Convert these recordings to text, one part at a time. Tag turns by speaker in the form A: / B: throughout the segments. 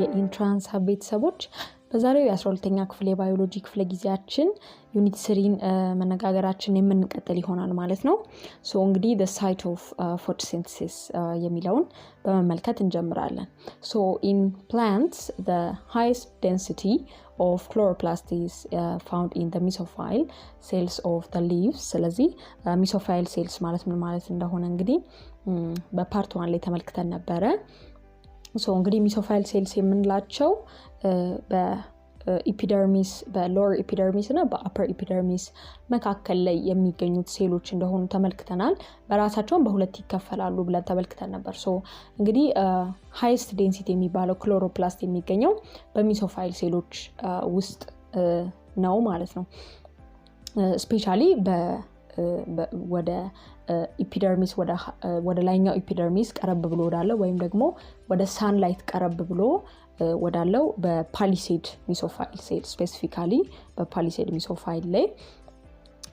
A: የኢንትራንስ ሀብ ቤተሰቦች በዛሬው የ12ኛ ክፍል የባዮሎጂ ክፍለ ጊዜያችን ዩኒት 3 መነጋገራችን የምንቀጥል ይሆናል ማለት ነው። ሶ እንግዲህ the site of photosynthesis የሚለውን በመመልከት እንጀምራለን። So in plants the highest density of chloroplast is found in the mesophyll cells of the leaves. ስለዚህ mesophyll cells ማለት ምን ማለት እንደሆነ እንግዲህ በፓርት 1 ላይ ተመልክተን ነበረ። ሶ እንግዲህ mesophyll cells የምንላቸው በኢፒደርሚስ በሎወር ኢፒደርሚስ እና በአፐር ኢፒደርሚስ መካከል ላይ የሚገኙት ሴሎች እንደሆኑ ተመልክተናል። በራሳቸው በሁለት ይከፈላሉ ብለን ተመልክተን ነበር። ሶ እንግዲህ ሃይስት ዴንሲቲ የሚባለው ክሎሮፕላስት የሚገኘው በmesophyll ሴሎች ውስጥ ነው ማለት ነው። ስፔሻሊ ወደ ኢፒደርሚስ ወደ ላይኛው ኢፒደርሚስ ቀረብ ብሎ ወዳለው ወይም ደግሞ ወደ ሳንላይት ቀረብ ብሎ ወዳለው በፓሊሴድ mesophyll ሴል ስፔሲፊካሊ በፓሊሴድ mesophyll ላይ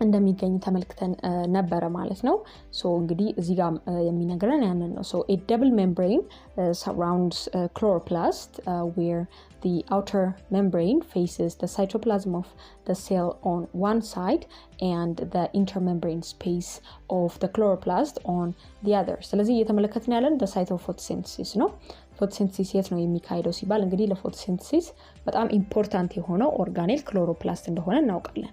A: እንደሚገኝ ተመልክተን ነበረ ማለት ነው። ሶ እንግዲህ እዚህ ጋር የሚነግረን ያንን ነው። ሶ a double membrane surrounds chloroplast where the outer membrane faces the cytoplasm of the cell on one side and the intermembrane space of the chloroplast on the other. ስለዚህ እየተመለከትን ያለን the site of photosynthesis ነው። ፎቶሲንተሲስ የት ነው የሚካሄደው ሲባል እንግዲህ ለፎቶሲንተሲስ በጣም ኢምፖርታንት የሆነው ኦርጋኔል ክሎሮፕላስት እንደሆነ እናውቃለን።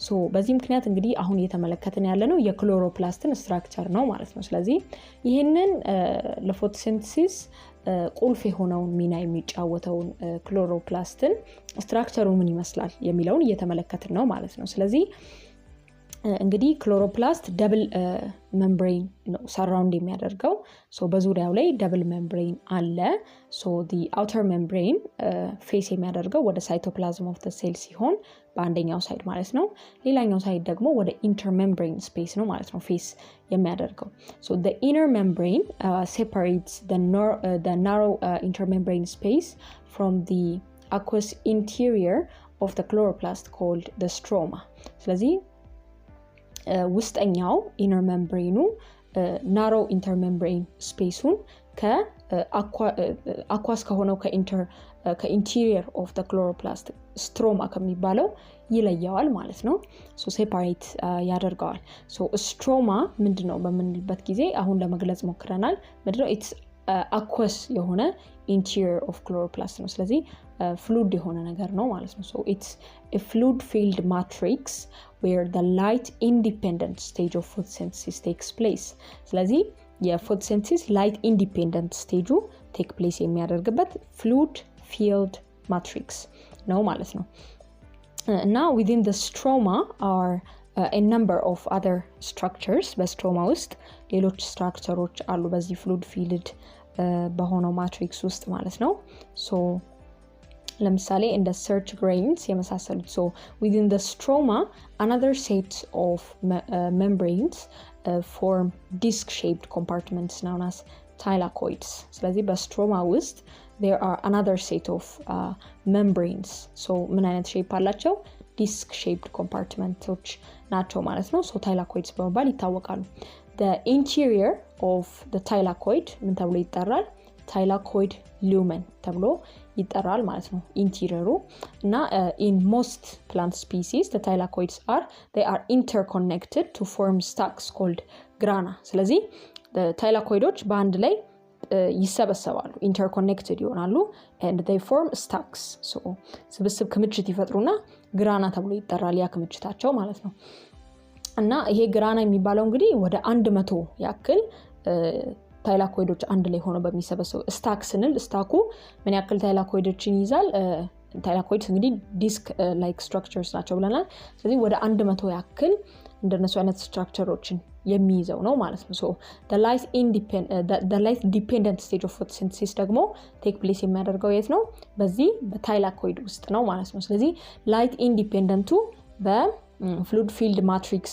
A: ሶ በዚህ ምክንያት እንግዲህ አሁን እየተመለከትን ያለነው የክሎሮፕላስትን ስትራክቸር ነው ማለት ነው። ስለዚህ ይሄንን ለፎቶሲንተሲስ ቁልፍ የሆነውን ሚና የሚጫወተውን ክሎሮፕላስትን ስትራክቸሩ ምን ይመስላል የሚለውን እየተመለከትን ነው ማለት ነው። ስለዚህ እንግዲህ ክሎሮፕላስት ደብል ሜምብሬን ነው ሰራውንድ የሚያደርገው። ሶ በዙሪያው ላይ ደብል ሜምብሬን አለ። ሶ the outer membrane ፌስ የሚያደርገው ወደ ሳይቶፕላዝም ኦፍ the cell ሲሆን በአንደኛው ሳይድ ማለት ነው። ሌላኛው ሳይድ ደግሞ ወደ intermembrane space ነው ማለት ነው ፌስ የሚያደርገው። So the inner membrane separates the narrow intermembrane space from the aqueous interior of the chloroplast called the stroma. ስለዚህ ውስጠኛው ኢነር ሜምብሬኑ ናሮ ኢንተርሜምብሬን ስፔሱን ከአኳስ ከሆነው ከኢንቴሪየር ኦፍ ዘ ክሎሮፕላስት ስትሮማ ከሚባለው ይለያዋል ማለት ነው። ሶ ሴፓሬት ያደርገዋል። ሶ ስትሮማ ምንድነው በምንልበት ጊዜ አሁን ለመግለጽ ሞክረናል። ምንድነው ኢትስ አኳስ የሆነ ኢንቴሪየር ኦፍ ክሎሮፕላስት ነው። ስለዚህ ፍሉድ የሆነ ነገር ነው ማለት ነው። So it's a fluid filled matrix where the light independent stage of photosynthesis takes place. ስለዚህ የፎቶሲንተሲስ light independent stage take place የሚያደርግበት fluid filled matrix ነው ማለት ነው። Now within the stroma are a number of other structures. በስትሮማ ውስጥ ሌሎች ስትራክቸሮች አሉ በዚህ fluid filled በሆነው ማትሪክስ ውስጥ ማለት ነው። So ለምሳሌ እንደ search grains የመሳሰሉት። So within the stroma another set of membranes form disc shaped compartments known as thylakoids. ስለዚህ በስትሮማ ውስጥ there are another set of membranes. So ምን አይነት ሼፕ አላቸው? disc shaped compartments ናቸው ማለት ነው። So thylakoids በመባል ይታወቃሉ። The interior of the thylakoid ምን ተብሎ ይጠራል? thylakoid lumen ተብሎ ይጠራል ማለት ነው ኢንቴሪየሩ። እና in most plant species the thylakoids they are interconnected to form stalks called grana. ስለዚህ ታይላኮይዶች በአንድ ላይ ይሰበሰባሉ ኢንተርኮኔክትድ ይሆናሉ and they form stalks. so ስብስብ ክምችት ይፈጥሩና ግራና ተብሎ ይጠራል ያ ክምችታቸው ማለት ነው። እና ይሄ ግራና የሚባለው እንግዲህ ወደ 100 ያክል ታይላኮይዶች አንድ ላይ ሆነው በሚሰበሰቡ ስታክ ስንል ስታኩ ምን ያክል ታይላኮይዶችን ይዛል? ታይላኮይድስ እንግዲህ ዲስክ ላይክ ስትራክቸርስ ናቸው ብለናል። ስለዚህ ወደ 100 ያክል እንደነሱ አይነት ስትራክቸሮችን የሚይዘው ነው ማለት ነው። So the light dependent stage of photosynthesis ደግሞ take place የሚያደርገው የት ነው? በዚህ በታይላኮይድ ውስጥ ነው ማለት ነው። ስለዚህ light independent በfluid filled matrix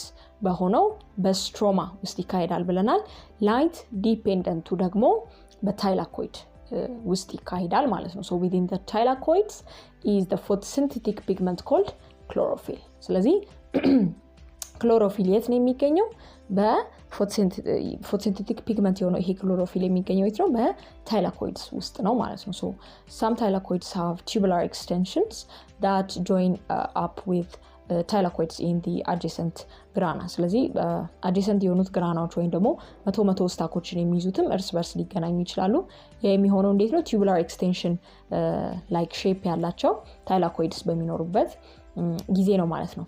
A: በሆነው በስትሮማ ውስጥ ይካሄዳል ብለናል። ላይት ዲፔንደንቱ ደግሞ በታይላኮይድ ውስጥ ይካሄዳል ማለት ነው። So within the thylakoids is the photosynthetic pigment called chlorophyll. ስለዚህ ክሎሮፊል የት ነው የሚገኘው? ፎቶሲንቴቲክ ፒግመንት የሆነው ይሄ ክሎሮፊል የሚገኘው የት ነው? በታይላኮይድስ ውስጥ ነው ማለት ነው። so some thylakoids have tubular extensions that join up with thylakoids in the adjacent grana ስለዚህ adjacent የሆኑት ግራናዎች ወይም ደግሞ መቶ ስታኮችን የሚይዙትም እርስ በርስ ሊገናኙ ይችላሉ። የሚሆነው እንዴት ነው? tubular extension like shape ያላቸው thylakoids በሚኖሩበት ጊዜ ነው ማለት ነው።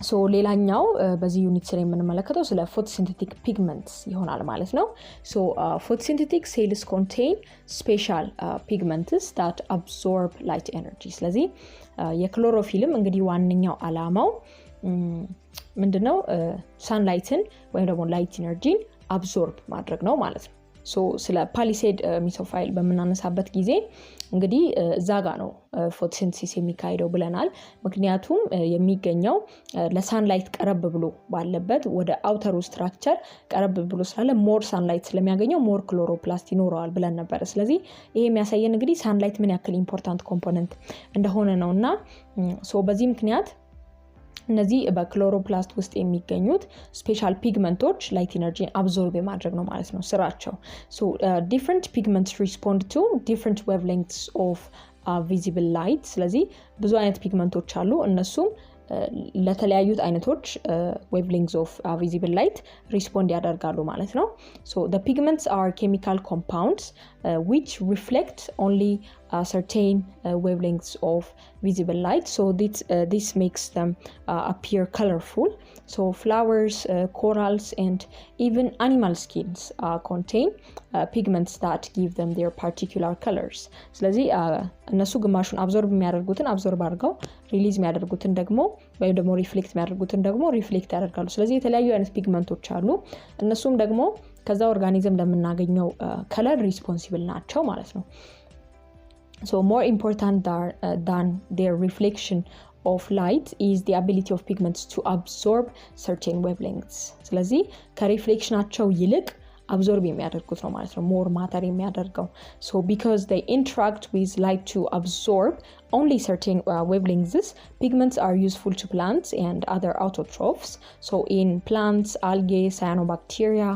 A: so ሌላኛው በዚህ ዩኒት ስለ የምንመለከተው ስለ photosynthetic pigments ይሆናል ማለት ነው። so photosynthetic cells contain special pigments that absorb light energy ስለዚህ የክሎሮፊልም እንግዲህ ዋንኛው አላማው ምንድነው? sunlightን ወይም ደግሞ light energyን absorb ማድረግ ነው ማለት ነው። so ስለ ፓሊሴድ ሚሶፋይል በመናነሳበት ጊዜ እንግዲህ እዛ ጋር ነው ፎቶሲንተሲስ የሚካሄደው ብለናል። ምክንያቱም የሚገኘው ለሳንላይት ቀረብ ብሎ ባለበት ወደ አውተሩ ስትራክቸር ቀረብ ብሎ ስላለ ሞር ሳንላይት ስለሚያገኘው ሞር ክሎሮፕላስት ይኖረዋል ብለን ነበር። ስለዚህ ይሄ የሚያሳየን እንግዲህ ሳንላይት ምን ያክል ኢምፖርታንት ኮምፖነንት እንደሆነ ነውና so በዚህ ምክንያት እነዚህ በክሎሮፕላስት ውስጥ የሚገኙት ስፔሻል ፒግመንቶች ላይት ኢነርጂን አብዞርብ የማድረግ ነው ማለት ነው ስራቸው። so different pigments respond to different wavelengths of visible light ስለዚህ ብዙ አይነት ፒግመንቶች አሉ እነሱም ለተለያዩት አይነቶች wavelengths of visible light respond ያደርጋሉ ማለት ነው። so the pigments are chemical compounds which reflect only certain wavelengths of visible light so this makes them appear colorful. so flowers, corals and even animal skins contain pigments that give them their particular colors ስለዚህ እነሱ ግማሹን አብዞርብ የሚያደርጉትን አብዞርብ አድርገው ሪሊዝ የሚያደርጉትን ደግሞ ወይ ደግሞ ሪፍሌክት የሚያደርጉትን ደግሞ ሪፍሌክት ያደርጋሉ። ስለዚህ የተለያዩ አይነት ፒግመንቶች አሉ እነሱም ደግሞ ከዛ ኦርጋኒዝም ለምናገኘው ከለር ሪስፖንሲብል ናቸው ማለት ነው። so more important than their reflection of light is the ability of pigments to absorb certain wavelengths ስለዚህ ከሪፍሌክሽናቸው ይልቅ absorb የሚያደርጉት ነው ማለት ነው more matter የሚያደርገው so because they interact with light to absorb only certain wavelengths pigments are useful to plants and other autotrophs. so in plants, algae, cyanobacteria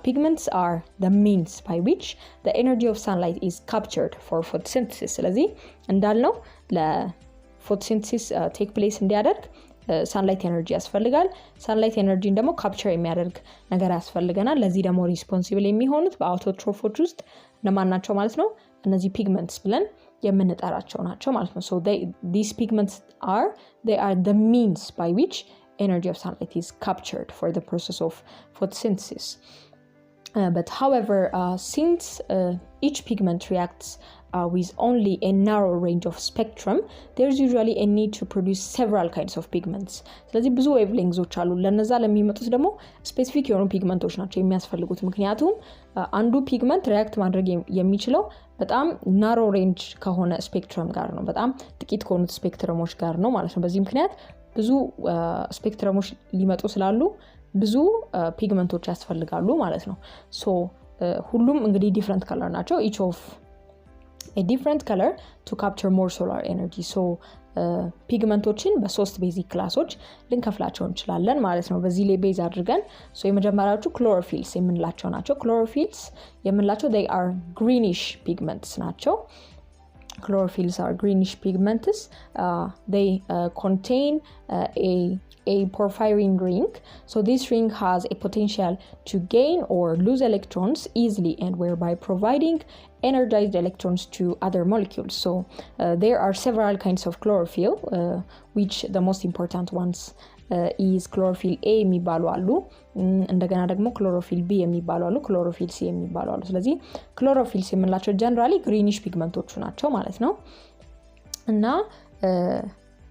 A: pigments are the means by which the energy of sunlight is captured for photosynthesis ስለዚህ እንዳልነው ለphotosynthesis take place እንዲያደርግ sunlight energy ያስፈልጋል። sunlight energy ደግሞ capture የሚያደርግ ነገር ያስፈልገናል። ለዚህ ደግሞ responsible የሚሆኑት በአውቶትሮፎች ውስጥ ለማን ናቸው ማለት ነው? እነዚህ pigments ብለን የምንጠራቸው ናቸው ማለት ነው። so these pigments are the means by which energy of sunlight is captured for the process of photosynthesis. But however since each pigment reacts with only a narrow range of spectrum there's usually a need to produce several kinds of pigments ስለዚህ ብዙ ዌቭሌንግዞች አሉ ለነዛ ለሚመጡት ደግሞ ስፔሲፊክ የሆኑ ፒግመንቶች ናቸው የሚያስፈልጉት ምክንያቱም አንዱ ፒግመንት ሪአክት ማድረግ የሚችለው በጣም ናሮ ሬንጅ ከሆነ ስፔክትረም ጋር ነው በጣም ጥቂት ከሆኑት ስፔክትረሞች ጋር ነው ማለት ነው። በዚህ ምክንያት ብዙ ስፔክትረሞች ሊመጡ ስላሉ ብዙ ፒግመንቶች ያስፈልጋሉ ማለት ነው። ሶ ሁሉም እንግዲህ ዲፈረንት ከለር ናቸው each of a different color to capture more solar energy. so ፒግመንቶችን በሶስት ቤዚክ ክላሶች ልንከፍላቸው እንችላለን ማለት ነው በዚህ ላይ ቤዝ አድርገን so የመጀመሪያዎቹ ክሎሮፊልስ የምንላቸው ናቸው። ክሎሮፊልስ የምንላቸው they are greenish pigments ናቸው። Chlorophylls are greenish pigments. They contain a porphyrin ring. So this ring has a potential to gain or lose electrons easily and whereby providing energized electrons to other molecules. So there are several kinds of chlorophyll, which the most important ones is chlorophyll A የሚባሉ አሉ እንደገና ደግሞ chlorophyll B የሚባሉ አሉ chlorophyll C የሚባሉ አሉ። ስለዚህ chlorophylls የምንላቸው ጀነራሊ ግሪኒሽ ፒግመንቶቹ ናቸው ማለት ነው እና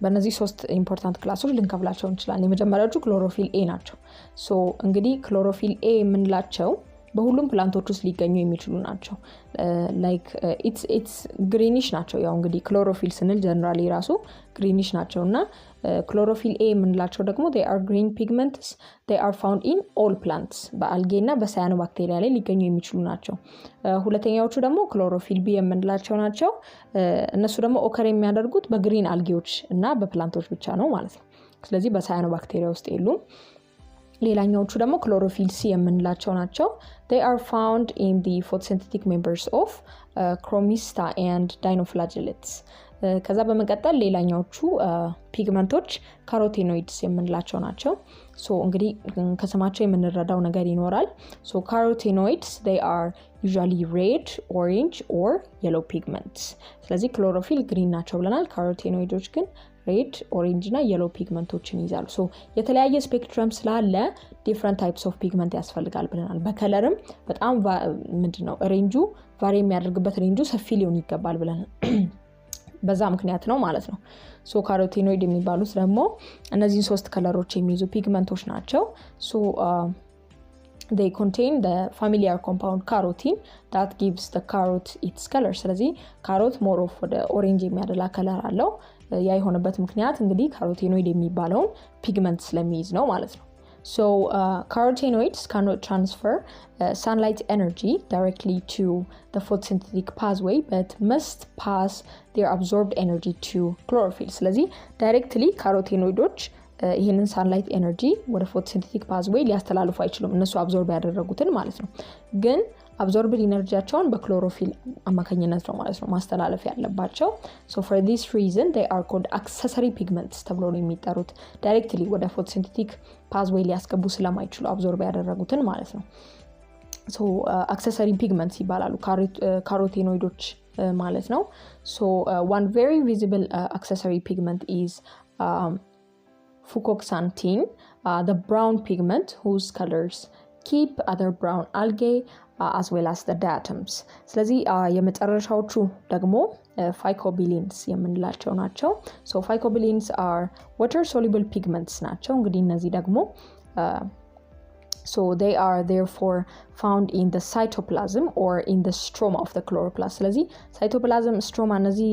A: በእነዚህ ሶስት ኢምፖርታንት ክላሶች ልንከፍላቸው እንችላለን። የመጀመሪያዎቹ chlorophyll A ናቸው። ሶ እንግዲህ chlorophyll A የምንላቸው በሁሉም ፕላንቶች ውስጥ ሊገኙ የሚችሉ ናቸው like it's greenish ናቸው። ያው እንግዲህ chlorophyll ስንል ጀነራሊ ራሱ greenish ናቸውና chlorophyll A የምንላቸው ደግሞ they are green pigments. they are found in all plants በአልጌ እና በሳያኖባክቴሪያ ላይ ሊገኙ የሚችሉ ናቸው። ሁለተኛዎቹ ደግሞ chlorophyll B የምንላቸው ናቸው። እነሱ ደግሞ ኦከር የሚያደርጉት በግሪን አልጌዎች እና በፕላንቶች ብቻ ነው ማለት ነው። ስለዚህ በሳያኖባክቴሪያ ውስጥ የሉም። ሌላኛዎቹ ደግሞ ክሎሮፊል ሲ የምንላቸው ናቸው they are found in the photosynthetic members of chromista and dinoflagellates ከዛ በመቀጠል ሌላኛዎቹ ፒግመንቶች ካሮቲኖይድስ የምንላቸው ናቸው ሶ እንግዲህ ከስማቸው የምንረዳው ነገር ይኖራል so carotenoids they are usually red orange or yellow pigments ስለዚህ ክሎሮፊል ግሪን ናቸው ብለናል ካሮቲኖይዶች ግን ሬድ ኦሬንጅ እና yellow ፒግመንቶችን ይዛሉ ሶ የተለያየ ስፔክትረም ስላለ different types of pigment ያስፈልጋል ብለናል በከለርም በጣም ምንድነው ሬንጁ ቫሪ የሚያደርግበት ሬንጁ ሰፊ ሊሆን ይገባል ብለናል በዛ ምክንያት ነው ማለት ነው ሶ ካሮቲኖይድ የሚባሉት ደግሞ እነዚህ ሶስት ከለሮች የሚይዙ ፒግመንቶች ናቸው ሶ they contain the familiar compound carotene that gives the carrot its color ስለዚህ ካሮት more of the orange የሚያደላ ከለር አለው ያ የሆነበት ምክንያት እንግዲህ ካሮቲኖይድ የሚባለውን ፒግመንት ስለሚይዝ ነው ማለት ነው So carotenoids cannot transfer sunlight energy directly to the photosynthetic pathway but must pass their absorbed energy to chlorophyll. ስለዚህ directly carotenoids ይሄንን sunlight energy ወደ photosynthetic pathway ሊያስተላልፉ አይችሉም እነሱ absorb ያደረጉትን ማለት ነው ግን absorbed energyያቸውን በክሎሮፊል አማካኝነት ነው ማለት ነው ማስተላለፍ ያለባቸው so for this reason they are called accessory pigments ተብሎ ነው የሚጠሩት directly ወደ photosynthetic pathway ሊያስገቡ ስለማይችሉ absorb ያደረጉትን ማለት ነው so accessory pigments ይባላሉ ካሮቲኖይዶች ማለት ነው so one very visible accessory pigment is fucoxanthin the brown pigment whose colors keep other brown algae as well as the diatoms ስለዚህ የመጨረሻዎቹ ደግሞ phycobilins የምንላቸው ናቸው so phycobilins are water soluble pigments ናቸው እንግዲህ እነዚህ ደግሞ so they are therefore found in the cytoplasm or in the stroma of the chloroplast ስለዚህ cytoplasm stroma እነዚህ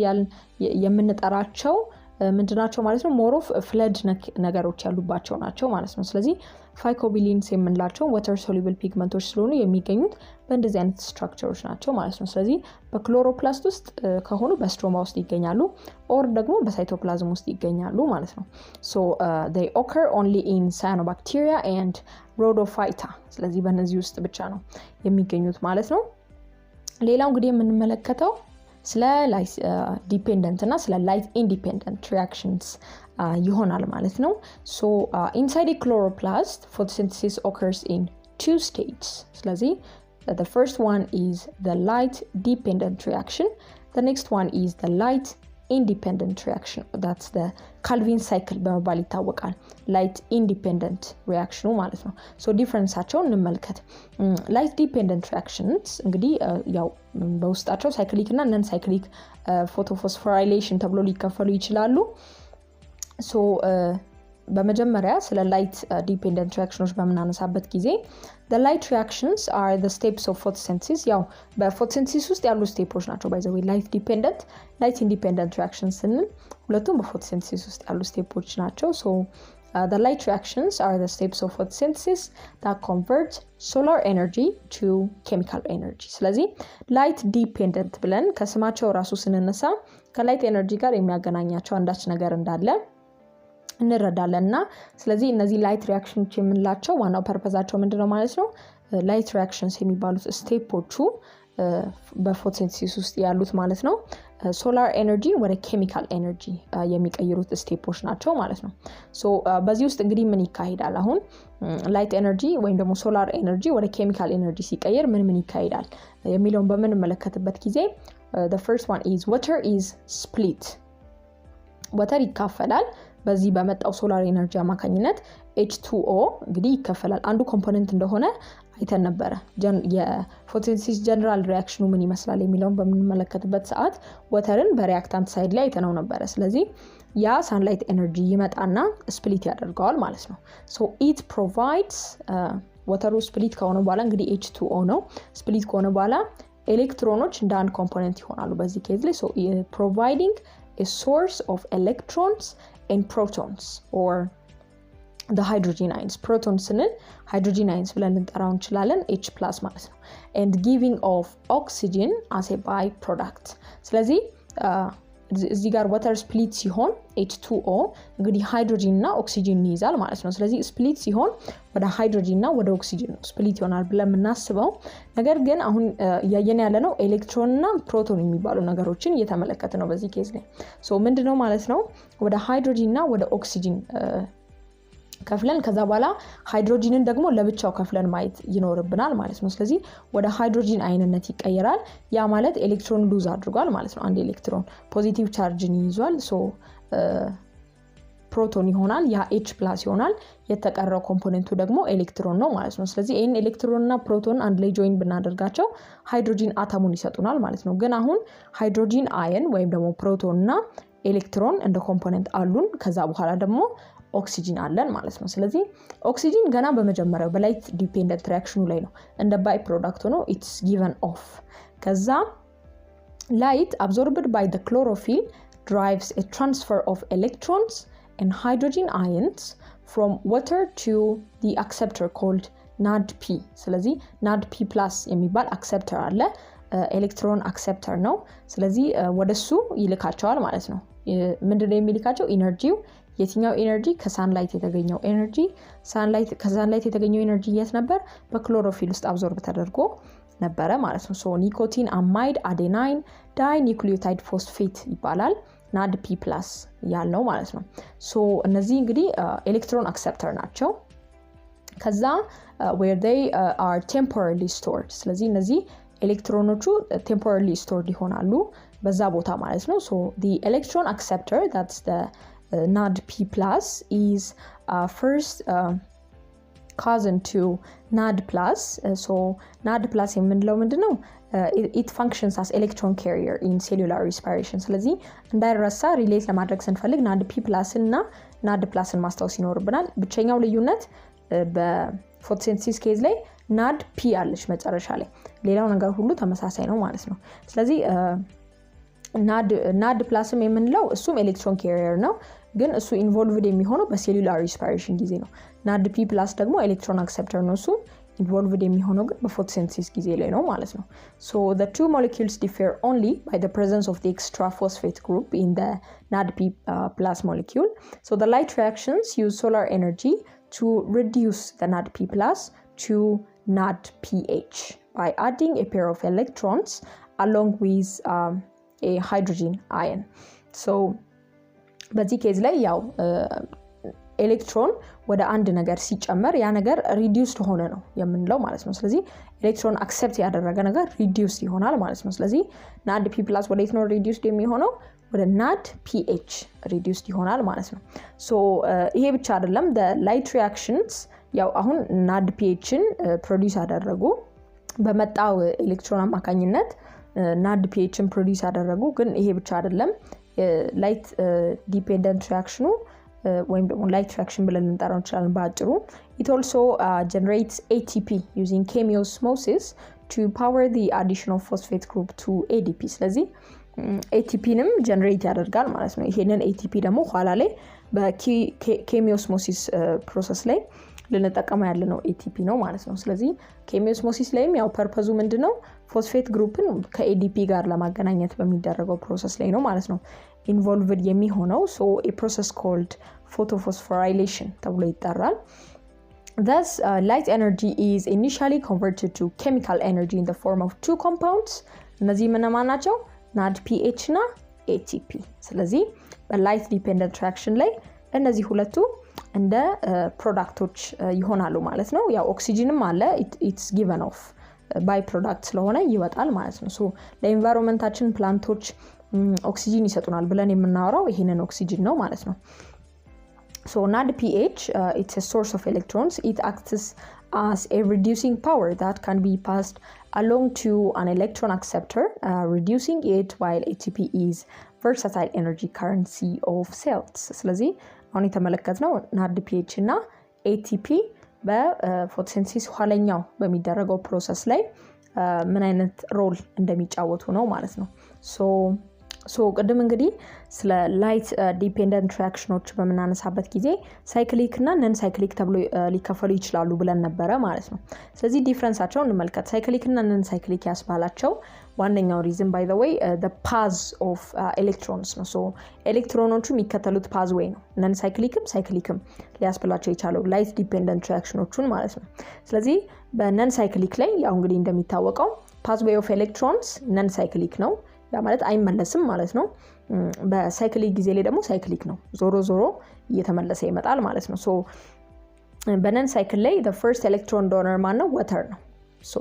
A: የምንጠራቸው ምንድናቸው ማለት ነው more of flood ነገሮች ያሉባቸው ናቸው ማለት ነው ስለዚህ phycobilins የምንላቸው water soluble pigmenቶች ስለሆኑ የሚገኙት በእንደዚህ አይነት ስትራክቸሮች ናቸው ማለት ነው ስለዚህ በክሎሮፕላስት ውስጥ ከሆኑ በስትሮማ ውስጥ ይገኛሉ or ደግሞ በሳይቶፕላዝም ውስጥ ይገኛሉ ማለት ነው so they occur only in cyanobacteria and rhodophyta ስለዚህ በእነዚህ ውስጥ ብቻ ነው የሚገኙት ማለት ነው ሌላው እንግዲህ የምንመለከተው ስለ ላይት ዲፔንደንት እና ስለ ላይት ኢንዲፔንደንት ሪአክሽንስ ይሆናል ማለት ነው so inside a chloroplast photosynthesis occurs in two stages ስለዚህ the first one is the light dependent reaction the next one is the light independent reaction that's the Calvin cycle በመባል ይታወቃል light independent reaction ማለት ነው so ዲፈረንሳቸውን እንመልከት light dependent reactions እንግዲህ ያው በውስጣቸው ሳይክሊክ እና ነን ሳይክሊክ ፎቶፎስፎራይሌሽን ተብሎ ሊከፈሉ ይችላሉ so በመጀመሪያ ስለ light dependent reactions በመናነሳበት ጊዜ the light reactions are the steps of photosynthesis ያው በፎቶሲንተሲስ ውስጥ ያሉ ስቴፖች ናቸው by the way light dependent light independent reactions ስንል ሁለቱም በፎቶሲንተሲስ ውስጥ ያሉ ስቴፖች ናቸው so the light reactions are the steps of photosynthesis that convert solar energy to chemical energy ስለዚህ light dependent ብለን ከስማቸው ራሱ ስንነሳ ከላይት ኤነርጂ ጋር የሚያገናኛቸው አንዳች ነገር እንዳለ እንረዳለንና ስለዚህ እነዚህ ላይት ሪአክሽንስ የምንላቸው ዋናው ፐርፐዛቸው ምንድነው ማለት ነው ላይት ሪአክሽንስ የሚባሉት ስቴፖቹ በፎቶሲንተሲስ ውስጥ ያሉት ማለት ነው ሶላር ኤነርጂ ወደ ኬሚካል ኤነርጂ የሚቀይሩት ስቴፖች ናቸው ማለት ነው ሶ በዚህ ውስጥ እንግዲህ ምን ይካሄዳል አሁን ላይት ኤነርጂ ወይም ደግሞ ሶላር ኤነርጂ ወደ ኬሚካል ኤነርጂ ሲቀየር ምን ይካሄዳል የሚለውን በመንመለከትበት ጊዜ the first one is water is split water ይካፈላል በዚህ በመጣው ሶላር ኤነርጂ አማካኝነት H2O እንግዲህ ይከፈላል አንዱ ኮምፖነንት እንደሆነ አይተን ነበር የፎቶሲንተሲስ ጀነራል ሪአክሽኑ ምን ይመስላል የሚለውን በመንመለከትበት ሰዓት ወተርን በሪአክታንት ሳይድ ላይ አይተነው ነበር ስለዚህ ያ ሳንላይት ኤነርጂ ይመጣና ስፕሊት ያደርገዋል ማለት ነው so it provides ወተሩ ስፕሊት ከሆነ በኋላ እንግዲህ H2O ነው ስፕሊት ከሆነ በኋላ ኤሌክትሮኖች እንደ አንድ ኮምፖነንት ይሆናሉ በዚህ ኬዝ ላይ so providing a source of electrons and protons or the hydrogen ions protons ስንል hydrogen ions ብለን እንጠራው እንችላለን H+ ማለት ነው and giving off oxygen as a byproduct ስለዚህ እዚህ ጋር water split ሲሆን H2O እንግዲህ ሃይድሮጂን እና ኦክሲጂን ይይዛል ማለት ነው ስለዚህ ስፕሊት ሲሆን ወደ ሃይድሮጂን እና ወደ ኦክሲጂን ነው ስፕሊት ይሆናል ብለን እናስበው ነገር ግን አሁን ያየን ያለ ነው ኤሌክትሮን እና ፕሮቶን የሚባሉ ነገሮችን እየተመለከተ ነው በዚህ ኬዝ ላይ ሶ ምንድነው ማለት ነው ወደ ሃይድሮጂን እና ወደ ኦክሲጂን ከፍለን ከዛ በኋላ ሃይድሮጂንን ደግሞ ለብቻው ከፍለን ማየት ይኖርብናል ማለት ነው ስለዚህ ወደ ሃይድሮጂን አይንነት ይቀየራል ያ ማለት ኤሌክትሮን ሉዝ አድርጓል ማለት ነው አንድ ኤሌክትሮን ፖዚቲቭ ቻርጅን ይዟል ሶ ፕሮቶን ይሆናል ያ H+ ይሆናል የተቀረው ኮምፖኔንቱ ደግሞ ኤሌክትሮን ነው ማለት ነው ስለዚህ ይሄን ኤሌክትሮን እና ፕሮቶን አንድ ላይ ጆይን ብናደርጋቸው ሃይድሮጂን አተሙን ይሰጡናል ማለት ነው ግን አሁን ሃይድሮጂን አየን ወይም ደግሞ ፕሮቶን እና ኤሌክትሮን እንደ ኮምፖኔንት አሉን ከዛ በኋላ ደግሞ ኦክሲጂን አለን ማለት ነው ስለዚህ ኦክሲጂን ገና በመጀመሪያው በላይት ዲፔንደንት ሪአክሽኑ ላይ ነው እንደ ባይ ፕሮዳክት ሆኖ it's given off ከዛ light absorbed by the chlorophyll drives a transfer of electrons and hydrogen ions from water to the acceptor called NADP ስለዚህ NADP+ የሚባል acceptor አለ ኤሌክትሮን acceptor ነው ስለዚህ ወደሱ ይልካቸዋል ማለት ነው ምንድነው የሚልካቸው ኢነርጂው የትኛው ኤነርጂ ከሳንላይት የተገኘው ኤነርጂ ከሳንላይት የተገኘው ኤነርጂ የት ነበር በክሎሮፊል ውስጥ አብዞርብ ተደርጎ ነበረ ማለት ነው ሶ ኒኮቲን አማይድ አዴናይን ዳይኒክሊዮታይድ ፎስፌት ይባላል NADP+ ያለው ማለት ነው ሶ እነዚህ እንግዲህ ኤሌክትሮን አክሰፕተር ናቸው ከዛ where they are temporarily stored ስለዚህ እነዚህ ኤሌክትሮኖቹ temporarily stored ይሆናሉ በዛ ቦታ ማለት ነው so the electron acceptor that's the NADP+ is first cousin to NAD+. So NAD+ የምንለው ምንድነው? It functions as electron carrier in cellular respiration. ስለዚህ እንዳይረሳ ሪሌት ለማድረግ ስንፈልግ NADP+ እና NAD+ ማስታወስ ይኖርብናል። ብቸኛው ልዩነት በፎቶሲንተሲስ ኬዝ ላይ NADP አለች መጨረሻ ላይ። ሌላው ነገር ሁሉ ተመሳሳይ ነው ማለት ነው። ስለዚህ NAD+ የምንለው እሱም ኤሌክትሮን ካሪየር ነው ግን እሱ ኢንቮልቭድ የሚሆነው በሴሉላር ሪስፓይሬሽን ጊዜ ነው NADP+ ደግሞ ኤሌክትሮን አክሰፕተር ነው እሱ ኢንቮልቭድ የሚሆነው ግን በፎቶሲንተሲስ ጊዜ ላይ ነው ማለት ነው so the two molecules differ only by the presence of the extra phosphate group in the NADP+ molecule so the light reactions use solar energy to reduce the NADP+ to NADPH by adding a pair of electrons along with a hydrogen ion so በዚህ ኬዝ ላይ ያው ኤሌክትሮን ወደ አንድ ነገር ሲጨመር ያ ነገር ሪዲዩስድ ሆነ ነው የምንለው ማለት ነው ስለዚህ ኤሌክትሮን አክሰፕት ያደረገ ነገር ሪዲዩስድ ይሆናል ማለት ነው ስለዚህ NADP+ ወዴት ነው ሪዲዩስድ የሚሆነው ወደ NADPH ሪዲዩስድ ይሆናል ማለት ነው ሶ ይሄ ብቻ አይደለም the light reactions ያው አሁን NADPHን ፕሮዲዩስ አደረጉ በመጣው ኤሌክትሮን አማካኝነት NADPHን ፕሮዲዩስ አደረጉ ግን ይሄ ብቻ አይደለም light dependent reaction ወይም ደግሞ light reaction ብለን እንጠራው እንችላለን በአጭሩ it also generates ATP using chemiosmosis to power the addition of phosphate group to ADP ስለዚህ ATPንም ጀነሬት ያደርጋል ማለት ነው ይሄንን ATP ደግሞ ኋላ ላይ በኬሚዮስሞሲስ ፕሮሰስ ላይ ልንጠቀመው ያለ ነው ATP ነው ማለት ነው ስለዚህ ኬሚዮስሞሲስ ላይም ያው ፐርፐዙ ምንድነው ፎስፌት ግሩፕን ከADP ጋር ለማገናኘት በሚደረገው ፕሮሰስ ላይ ነው ማለት ነው ኢንቮልቭድ የሚሆነው so a process called photophosphorylation ተብሎ ይጠራል thus light energy is initially converted to chemical energy in the form of two compounds እነዚህ ምንማን ናቸው NADPH እና ATP ስለዚህ በላይት ዲፔንደንት ሪአክሽን ላይ እነዚህ ሁለቱ እንደ ፕሮዳክቶች ይሆናሉ ማለት ነው ያው ኦክሲጂንም አለ it's given off ባይ ፕሮዳክት ስለሆነ ይወጣል ማለት ነው ሶ ለኤንቫይሮንመንታችን ፕላንቶች ኦክሲጂን ይሰጡናል ብለን የምናወራው ይሄንን ኦክሲጂን ነው ማለት ነው so NADPH it's a source of electrons it acts as a reducing power that can be passed along to an electron acceptor reducing it while ATP is versatile energy currency of cells ስለዚህ አሁን የተመለከትነው NADPH እና ATP በፎቶሲንተሲስ ኋለኛው በሚደረገው ፕሮሰስ ላይ ምን አይነት ሮል እንደሚጫወቱ ነው ማለት ነው so ሶ ቀደም እንግዲህ ስለ ላይት ዲፔንደንት ሪአክሽኖች በመናነሳበት ጊዜ ሳይክሊክ እና ነን ሳይክሊክ ተብሎ ሊከፈሉ ይችላሉ ብለን ነበር ማለት ነው ስለዚህ ዲፈረንሳቸውን እንመልከት ሳይክሊክ እና ነን ሳይክሊክ ያስባላቸው ዋነኛው ሪዝን ባይ ዘ ዌይ the path of electrons ነው ሶ ኤሌክትሮኖቹ የሚከተሉት pathway ነው ነን ሳይክሊክም ሊያስብላቸው ይቻላል ላይት ዲፔንደንት ሪአክሽኖቹን ማለት ነው ስለዚህ በነን ሳይክሊክ ላይ ያው እንግዲህ እንደሚታወቀው pathway of electrons ነን ሳይክሊክ ነው ያ ማለት አይመለስም ማለት ነው በሳይክሊክ ጊዜ ላይ ደግሞ ሳይክሊክ ነው ዞሮ እየተመለሰ ይመጣል ማለት ነው ሶ በነን ሳይክል ላይ the first electron donor ማን ነው water ነው ሶ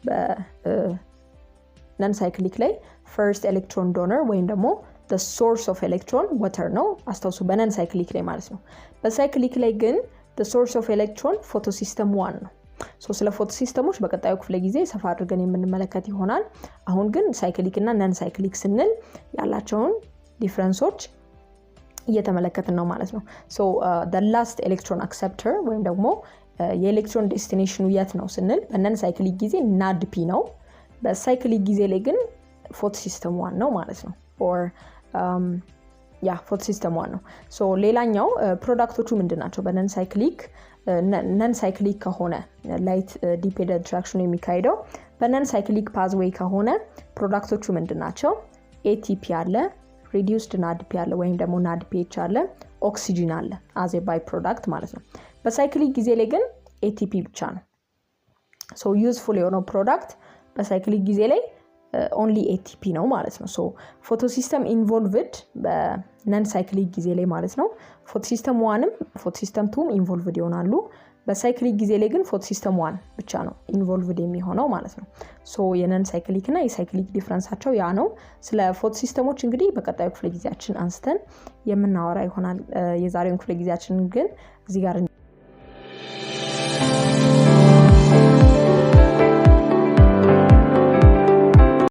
A: በነን ሳይክሊክ ላይ first electron donor ወይም ደግሞ the source of electron water ነው አስተውሱ በነን ሳይክሊክ ላይ ማለት ነው በሳይክሊክ ላይ ግን the source of electron photosystem 1 ነው ሶ ስለ ፎቶሲስተሞች በቀጣዩ ክፍለ ጊዜ ሰፋ አድርገን የምንመለከት ይሆናል አሁን ግን ሳይክሊክ እና ነን ሳይክሊክ ስንል ያላቸውን ዲፈረንሶች እየተመለከትን ነው ማለት ነው ሶ the last electron acceptor ወይም ደግሞ የኤሌክትሮን ዴስቲኔሽኑ የት ነው ስንል በነን ሳይክሊክ ጊዜ NADP ነው በሳይክሊክ ጊዜ ላይ ግን ፎቶሲስተም 1 ነው ማለት ነው or ፎቶሲስተም 1 ነው ሶ ሌላኛው ፕሮዳክቶቹ ምንድናቸው በነን ሳይክሊክ ነን ሳይክሊክ ከሆነ ላይት ዲፔንደንት ሪአክሽን የሚካሄደው በነን ሳይክሊክ ፓዝዌይ ከሆነ ፕሮዳክቶቹ ምንድናቸው ATP አለ reduced NADP አለ ወይም ደግሞ NADPH አለ ኦክሲጅን አለ as a by product ማለት ነው በሳይክሊክ ጊዜ ላይ ግን ATP ብቻ ነው ሶ ዩዝፉል የሆነው ፕሮዳክት በሳይክሊክ ጊዜ ላይ only ATP ነው ማለት ነው ሶ ፎቶሲስተም ኢንቮልቭድ በነን ሳይክሊክ ጊዜ ላይ ማለት ነው ፎቶሲስተም 1ም ፎቶሲስተም 2ም ኢንቮልቭድ ይሆናሉ በሳይክሊክ ጊዜ ላይ ግን ፎቶሲስተም 1 ብቻ ነው ኢንቮልቭድ የሚሆነው ማለት ነው ሶ የነን ሳይክሊክ እና የሳይክሊክ ዲፈረንሳቸው ያ ነው ስለ ፎቶሲስተሞች እንግዲህ በቀጣዩ ክፍለ ጊዜያችን አንስተን የምናወራ ይሆናል የዛሬውን ክፍለ ጊዜያችን ግን እዚህ ጋር